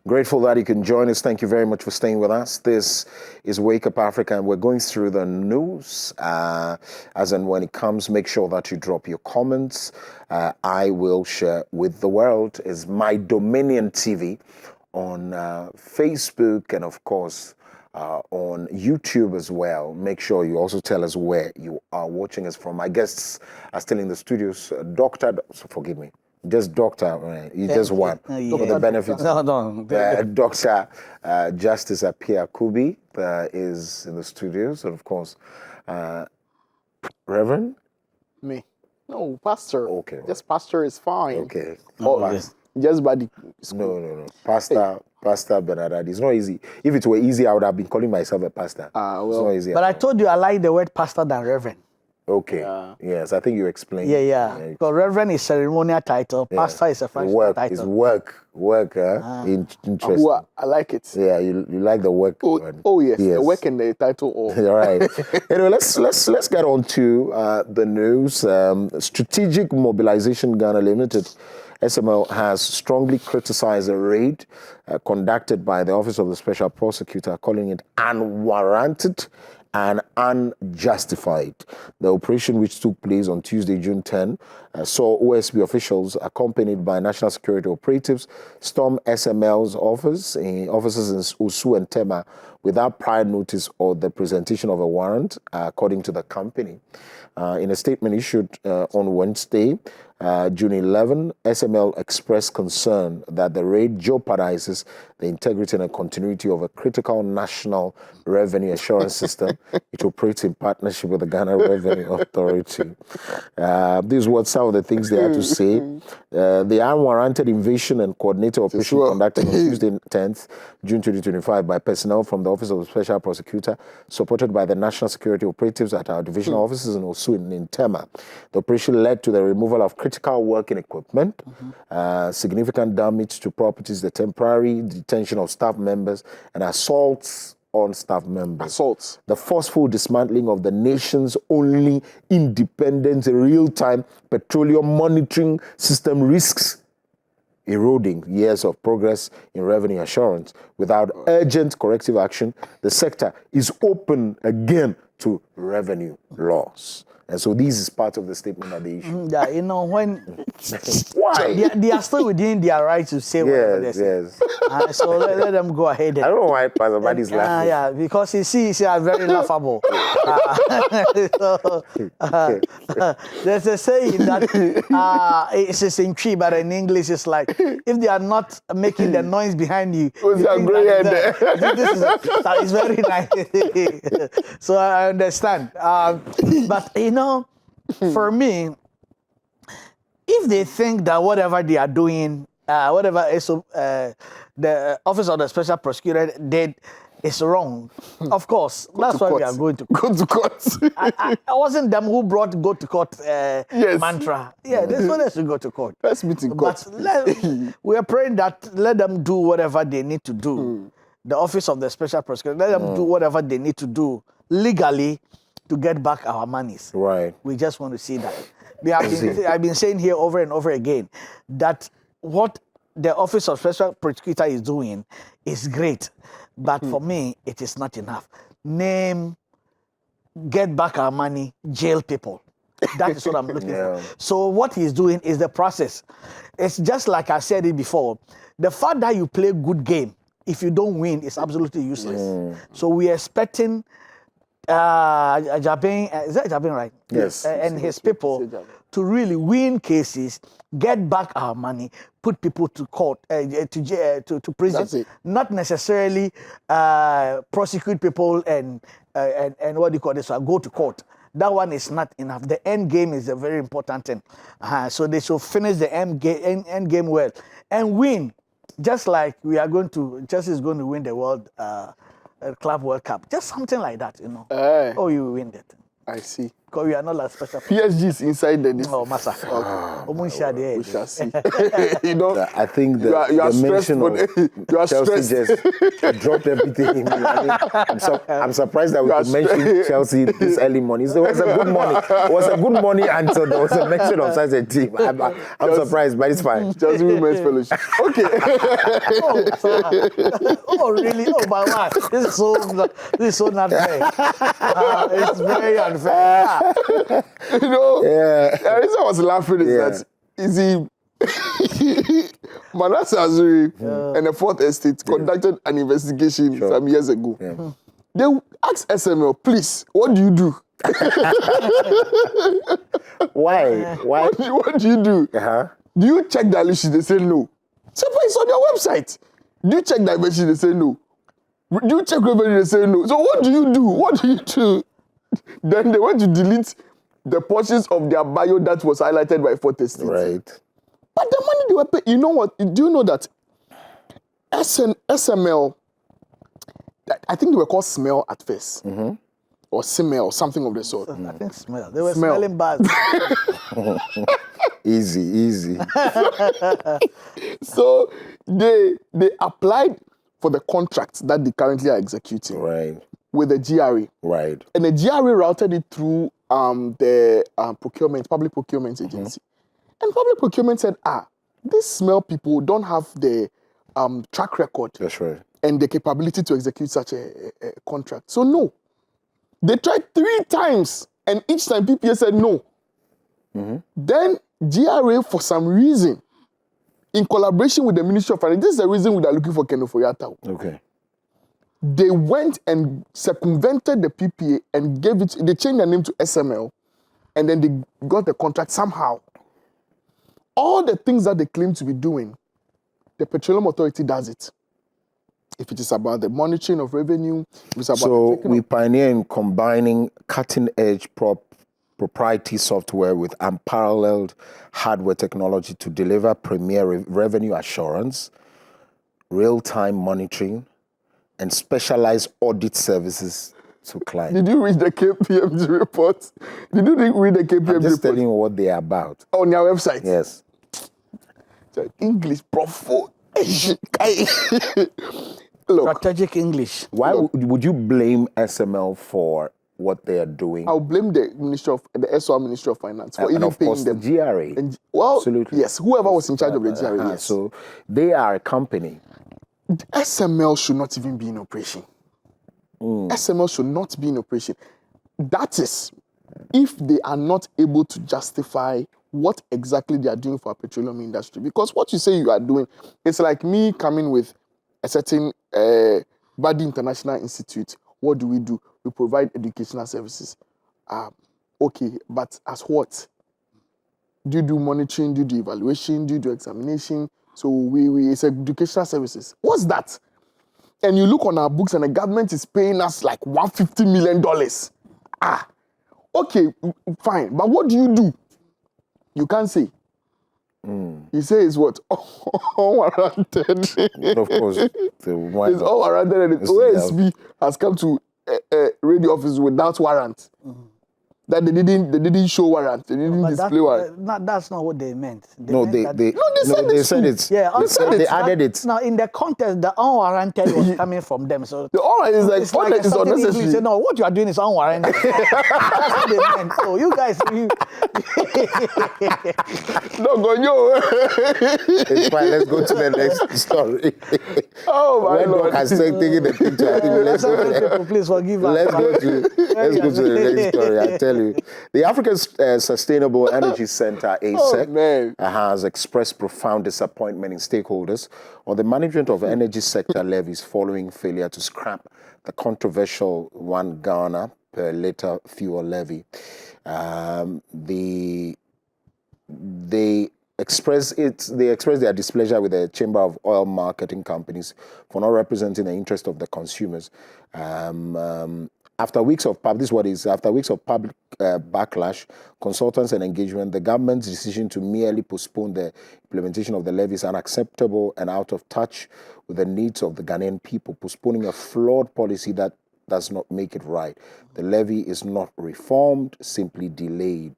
Grateful that you can join us. Thank you very much for staying with us. This is Wake Up Africa, and we're going through the news. As and when it comes, make sure that you drop your comments. I will share with the world. Is My Dominion TV on Facebook and, of course, on YouTube as well. Make sure you also tell us where you are watching us from. My guests are still in the studios. Forgive me. Just doctor, you just one for the benefits. No. Dr. Justice Apia Kubi is in the studios, and of course, Reverend. Me? No, Pastor. Okay. Just Pastor is fine. Okay. Yes. Just by the school. No. Pastor Bernard. It's not easy. If it were easy, I would have been calling myself a pastor. Well, it's not easy. But I told you I like the word pastor than reverend. Okay. Yes, I think you explained. Yeah. Because reverend is ceremonial title. Pastor is a functional title. It's work. Interesting. I like it. Yeah, you like the work. Yes. The work and the title. All right. Anyway, let's get on to the news. Strategic Mobilization Ghana Limited, SML, has strongly criticized a raid conducted by the Office of the Special Prosecutor, calling it unwarranted and unjustified. The operation, which took place on Tuesday, June 10, saw OSB officials accompanied by national security operatives storm SML's offices in Osu and Tema without prior notice or the presentation of a warrant, according to the company. In a statement issued on Wednesday, June 11, SML expressed concern that the raid jeopardizes the integrity and continuity of a critical national revenue assurance system. It operates in partnership with the Ghana Revenue Authority. These were some of the things they had to say. The unwarranted invasion and coordinated operation conducted on Tuesday 10th, June 2025 by personnel from the Office of the Special Prosecutor, supported by the National Security Operatives at our divisional offices in Osu and in Tema. The operation led to the removal of critical working equipment, significant damage to properties, the temporary detention of staff members, and assaults on staff members. The forceful dismantling of the nation's only independent real-time petroleum monitoring system risks eroding years of progress in revenue assurance. Without urgent corrective action, the sector is open again to revenue loss. And so this is part of the statement that they issue. Yeah, when why they are still within their right to say whatever they say. Yes. So let them go ahead. I don't know why Pastor Badi is laughing. Yeah, because you see, are very laughable. There's a saying that it's in Cree, but in English it's like, if they are not making the noise behind you, that is very nice. So I understand. But for me, if they think that whatever they are doing, the Office of the Special Prosecutor did is wrong, of course, that's why we are going to go to court. I wasn't them who brought go to court mantra. Yeah, that's why they should go to court. Let's meet in court. But we are praying that let them do whatever they need to do. The Office of the Special Prosecutor, let them do whatever they need to do legally to get back our monies. Right. We just want to see that. I've been saying here over and over again that what the Office of Special Prosecutor is doing is great, but for me, it is not enough. Get back our money, jail people. That is what I'm looking for. So what he's doing is the process. It's just like I said it before. The fact that you play good game, if you don't win, is absolutely useless. So we are expecting Jabin, is that Jabin, right? Yes. And his people to really win cases, get back our money, put people to court, to prison. That's it. Not necessarily prosecute people and what do you call this? Go to court. That one is not enough. The end game is a very important thing. So they should finish the end game well and win. Just like Chelsea is going to win the Club World Cup. Just something like that, Hey. Oh, you win that. I see. Because we are not like special. PSG is inside the Oh, massa. we shall see. You know, I think you are the stressed, mention but of you are Chelsea stressed. just dropped everything in me. I mean, I'm surprised that we You are could mention Chelsea this early morning. So it was a good morning. It was a good morning until there was a mention of such a team. I'm surprised, but it's fine. Chelsea Women's Fellowship. Okay. Oh, really? Oh, my God. This is so not fair. It's very unfair. You know, Yeah. the reason I was laughing is Yeah. that Manasseh Azuri and the Fourth Estate conducted an investigation some years ago. Yeah. They asked SML, please, what do you do? Why? What do you do? Uh-huh. Do you check the sheet? They say no. So it's on your website. Do you check the sheet? They say no. Do you check revenue? They say no. So what do you do? What do you do? Then they went to delete the portions of their bio that was highlighted by Fourth Estate. Right. But the money they were paying, you know what? Do you know that SML, I think they were called Smell at first. Mm-hmm. Or Smell, something of the sort. I think smell. They were Smell. smelling bad. Easy. So they applied for the contracts that they currently are executing Right. with the GRA. Right. And the GRA routed it through the public procurement agency. And public procurement said, these Smell people don't have the track record That's right. and the capability to execute such a contract. So no. They tried 3 times, and each time PPA said no. Mm-hmm. Then GRA, for some reason, in collaboration with the Ministry of Finance, this is the reason we are looking for Kenneth Oyata. Okay. They went and circumvented the PPA and gave it, they changed their name to SML, and then they got the contract somehow. All the things that they claim to be doing, the Petroleum Authority does it. If it is about the monitoring of revenue, if it's about So we pioneer in combining cutting-edge proprietary software with unparalleled hardware technology to deliver premier revenue assurance, real-time monitoring, and specialized audit services to clients. Did you read the KPMG report? Did you read the KPMG I'm just report? telling you what they are about. On your website? Yes. English, prof. Look, Strategic English. Why would you blame SML for what they are doing? I'll blame the SR Ministry of Finance for And even of course paying the them. GRA. And, well, Absolutely. yes, whoever was in charge of the GRA, yes. So they are a company. SML should not even be in operation. SML should not be in operation. That is, if they are not able to justify what exactly they are doing for our petroleum industry. Because what you say you are doing, it's like me coming with a certain Badi International Institute. What do? We provide educational services. Okay, but as what? Do you do monitoring? Do you do evaluation? Do you do examination? So it's educational services. What's that? And you look on our books and the government is paying us like $150 million. Okay, fine. But what do you do? You can't say. You say it's what? Unwarranted. Of course. It's unwarranted and the OSB has come to radio office without warrant. That they didn't show warrant. They didn't display warrant. That's not what they meant. They said it. Yeah, they added it. Now, in the context, the unwarranted was coming from them. So the unwarranted is like, it's like it's unnecessary. Say, no, what you are doing is unwarranted. That's what they meant. So you guys, no, go yo. It's fine. Let's go to the next story. Oh my When Lord! Doc has taken the picture, I think let's go to people, please forgive us. Let's go to the next story. I tell you, the African Sustainable Energy Center (ASEC) has expressed profound disappointment in stakeholders on the management of energy sector levies following failure to scrap the controversial $1 per liter fuel levy. They express their displeasure with the Chamber of Oil Marketing Companies for not representing the interest of the consumers. After weeks of public backlash, consultants and engagement, the government's decision to merely postpone the implementation of the levy is unacceptable and out of touch with the needs of the Ghanaian people, postponing a flawed policy that does not make it right. The levy is not reformed, simply delayed.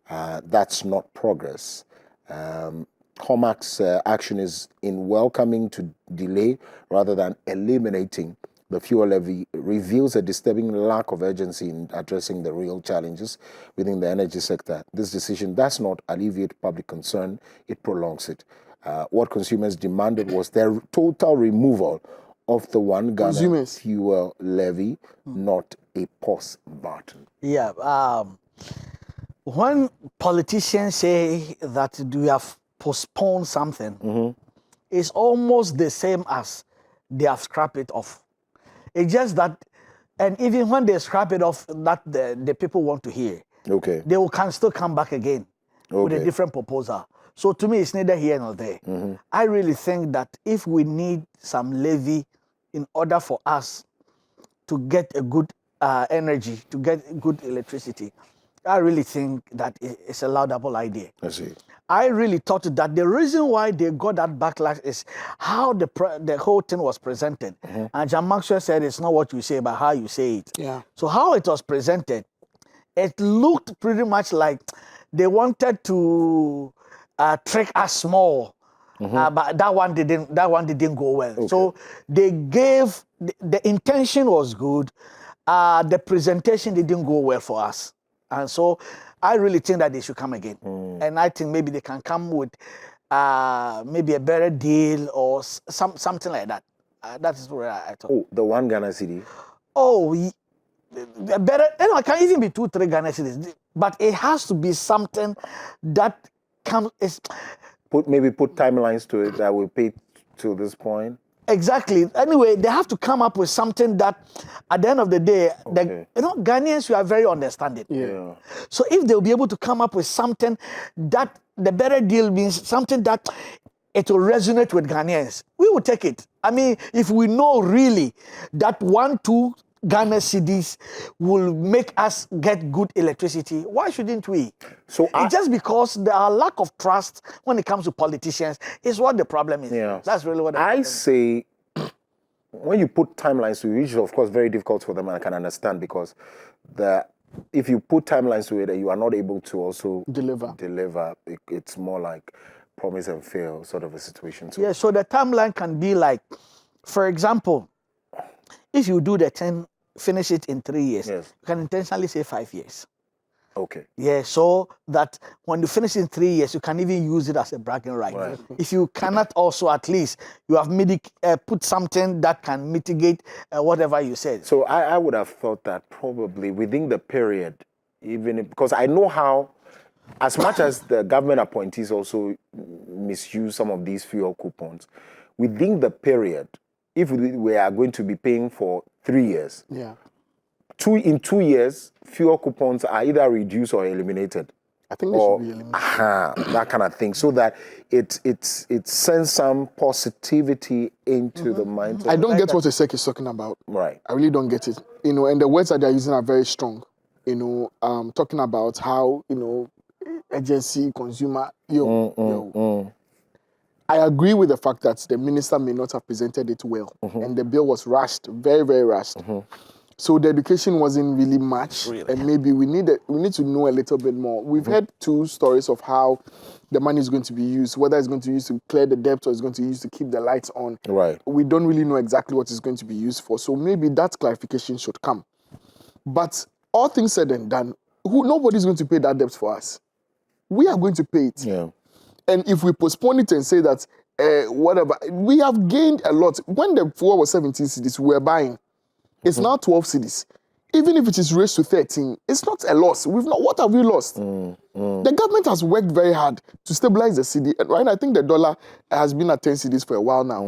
That's not progress. COMAC's action is in welcoming to delay rather than eliminating the fuel levy reveals a disturbing lack of urgency in addressing the real challenges within the energy sector. This decision does not alleviate public concern, it prolongs it. What consumers demanded was their total removal of the one Ghana fuel levy, not a pause button. Yeah. When politicians say that we have postponed something, it's almost the same as they have scrapped it off. It's just that, and even when they scrap it off, that the people want to hear, they can still come back again with a different proposal. So to me, it's neither here nor there. I really think that if we need some levy in order for us to get a good energy, to get good electricity, I really think that it's a laudable idea. I see. I really thought that the reason why they got that backlash is how the whole thing was presented. And John Maxwell said it's not what you say, but how you say it. Yeah. So how it was presented, it looked pretty much like they wanted to trick us small, but that one didn't go well. So they gave the intention was good, the presentation didn't go well for us, and so I really think that they should come again. And I think maybe they can come with maybe a better deal or something like that. That is where I thought. Oh, the one Ghana city. Oh, better. It can even be 2-3 Ghana cedis, but it has to be something that comes. Put timelines to it that will pay to this point. Exactly. Anyway, they have to come up with something that, at the end of the day, Ghanaians, we are very understanding. Yeah. So if they'll be able to come up with something that the better deal means something that it will resonate with Ghanaians, we will take it. I mean, if we know really that 1-2 Ghana cedis will make us get good electricity, why shouldn't we? So just because there are lack of trust when it comes to politicians is what the problem is. Yeah. That's really what I say. When you put timelines to it, which is of course very difficult for them, and I can understand because if you put timelines to it and you are not able to also deliver, it's more like promise and fail sort of a situation. Yeah, so the timeline can be like, for example, if you do the 10, finish it in 3 years, you can intentionally say 5 years. Okay. Yeah, so that when you finish in 3 years, you can even use it as a bragging right. If you cannot also, at least you have put something that can mitigate whatever you said. So I would have thought that probably within the period, because I know how, as much as the government appointees also misuse some of these fuel coupons, within the period, if we are going to be paying for 3 years, in 2 years, fuel coupons are either reduced or eliminated. I think they should be eliminated. That kind of thing, so that it sends some positivity into the mind. I don't get what Esek is talking about. Right. I really don't get it. And the words that they're using are very strong. Talking about how, agency, consumer, I agree with the fact that the minister may not have presented it well, and the bill was rushed, very, very rushed. So the education wasn't really much, and maybe we need to know a little bit more. We've heard 2 stories of how the money is going to be used, whether it's going to be used to clear the debt or it's going to be used to keep the lights on. Right. We don't really know exactly what it's going to be used for, so maybe that clarification should come. But all things said and done, nobody's going to pay that debt for us. We are going to pay it. Yeah. And if we postpone it and say that, whatever, we have gained a lot. When the fuel was 17 cedis, we were buying. It's now 12 cedis. Even if it is raised to 13, it's not a loss. What have we lost? The government has worked very hard to stabilize the cedi. And right now, I think the dollar has been at 10 cedis for a while now.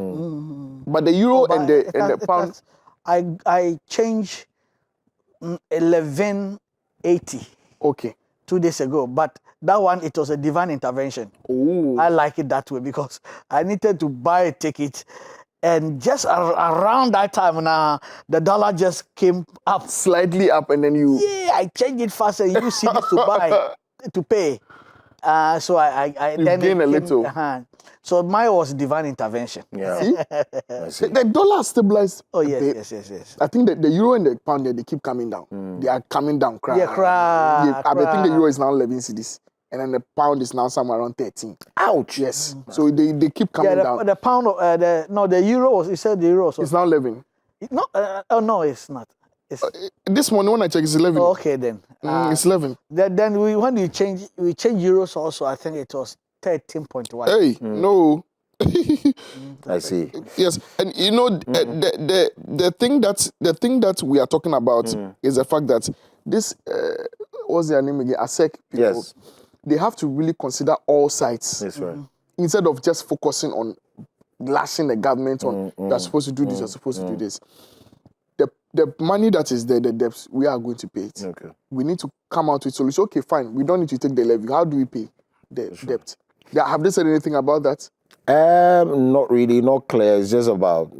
But the euro and the pound... I changed 11.80. Okay. 2 days ago, but that one, it was a divine intervention. Ooh. I like it that way because I needed to buy a ticket, and just around that time now, the dollar just came up. Slightly up, and then you... Yeah, I changed it fast and you see this to buy, to pay. So I You've then it gained a came- little. So mine was divine intervention. Yeah. See? I see. The dollar stabilized. Oh yes, They- yes. I think that the euro and the pound they keep coming down. They are coming down. Yeah, cry. I think the euro is now 11 cedis, and then the pound is now somewhere around 13. Ouch. Yes. So they keep coming Yeah, down. the pound. The euro. You said the euro. So It's now 11. no. Oh no, it's not. It's This morning when I check, it's 11. okay then. It's 11. Then when we change euros also. I think it was 13.1. Hey, no. I see. Yes, and you know the thing that we are talking about is the fact that this what's their name again? ASEC people. Yes. They have to really consider all sides That's right. instead of just focusing on lashing the government on you're supposed to do this, you're supposed to do this. The money that is there, the debts, we are going to pay it. Okay. We need to come out with solution. Okay, fine. We don't need to take the levy. How do we pay the debt? Have they said anything about that? Not really, not clear. It's just about,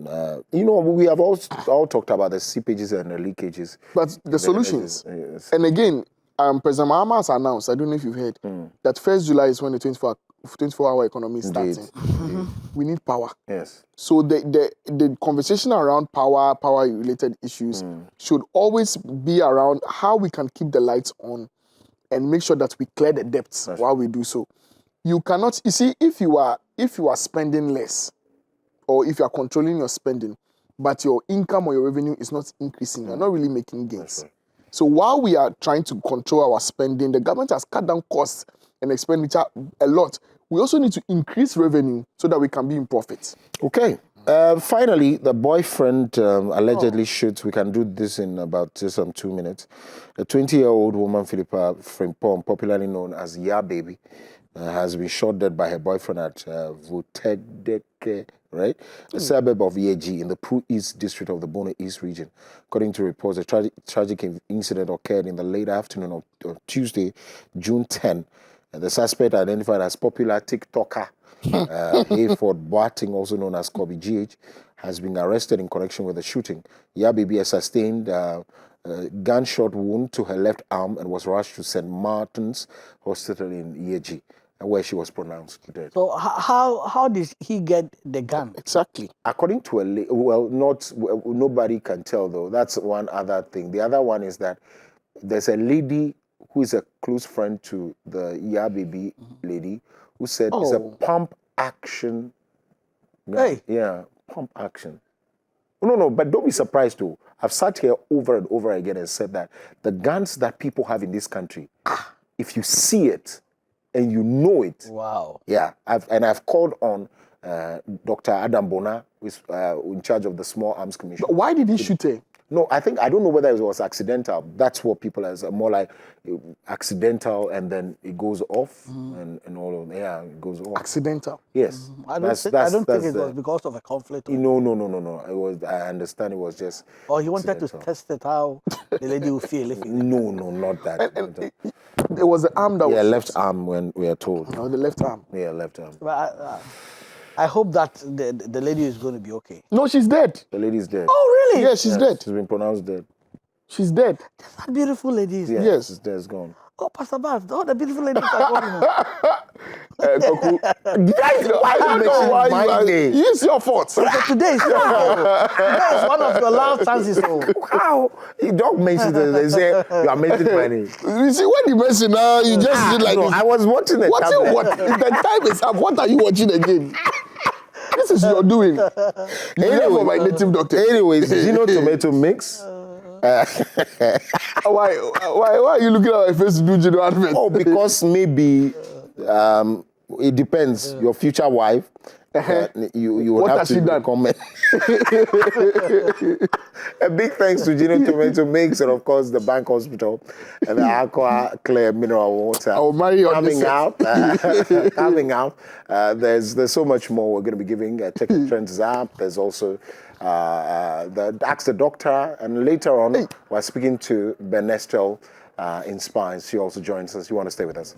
we have all talked about the seepages and the leakages. But the solutions. Yes. And again, President Mahama has announced, I don't know if you've heard, that 1st July is when the 24-hour economy is starting. We need power. Yes. So the conversation around power-related issues should always be around how we can keep the lights on and make sure that we clear the debts while we do so. You cannot, you see, if you are spending less, or if you are controlling your spending, but your income or your revenue is not increasing, you're not really making gains. Right. So while we are trying to control our spending, the government has cut down costs and expenditure a lot. We also need to increase revenue so that we can be in profit. Okay. Finally, the boyfriend allegedly shoots. We can do this in about just 2 minutes. A 20-year-old woman, Philippa Frimpong, popularly known as Ya Baby, has been shot dead by her boyfriend at Votedeke, right? A suburb of Yeji in the Pru East district of the Bono East region. According to reports, a tragic incident occurred in the late afternoon of Tuesday, June 10. The suspect, identified as popular TikToker Hayford Boating, also known as Kobe GH, has been arrested in connection with the shooting. Ya Baby has sustained a gunshot wound to her left arm and was rushed to St. Martin's Hospital in Yeji, where she was pronounced dead. So how did he get the gun? Exactly. According to nobody can tell though. That's one other thing. The other one is that there's a lady who is a close friend to the Ya Baby lady who said it's a pump action gun. Hey. Yeah, pump action. No, but don't be surprised too. I've sat here over and over again and said that the guns that people have in this country, if you see it and you know it, Wow. yeah, I've called on Dr. Adam Bona, who is in charge of the Small Arms Commission. But why did he shoot her? No, I don't know whether it was accidental. That's what people are more like accidental, and then it goes off, and all of it goes off. Accidental. Yes, I don't think it was because of a conflict. No. It was. I understand it was just. Or he wanted to accidental. test it how the lady would feel if he. No, not that. It was the arm that was left arm when we are told. No, the left arm. Yeah, left arm. But I hope that the lady is going to be okay. No, she's dead. The lady's dead. Oh really? Yeah, she's dead. She's been pronounced dead. She's dead. That beautiful lady is. Yeah, Yes. she's dead. It's gone. Oh, Pastor Bart, all the beautiful ladies are gone. Koku, Why you mention It's your fault. So today is one of your last chances. Oh. How? You don't mention it. They say you are mentioning my name. You see, when you mention now, you just did like No, this. I was watching it. What? The time is up. What are you watching again? This is your doing. You hear for my native doctor. Anyways, tomato mix. Why are you looking at my face to do Gino advert? Oh, because maybe it depends. Your future wife, you would What have has to she done? comment. A big thanks to Gino Tomato Mix and of course the Bank Hospital and the Aqua Clear Mineral Water. I'll marry you on this Coming out, coming out. There's so much more we're going to be giving. Check the Trends app. There's also the Ask the Doctor, and later on we're speaking to Ben Nestel in Spines. She also joins us. You want to stay with us?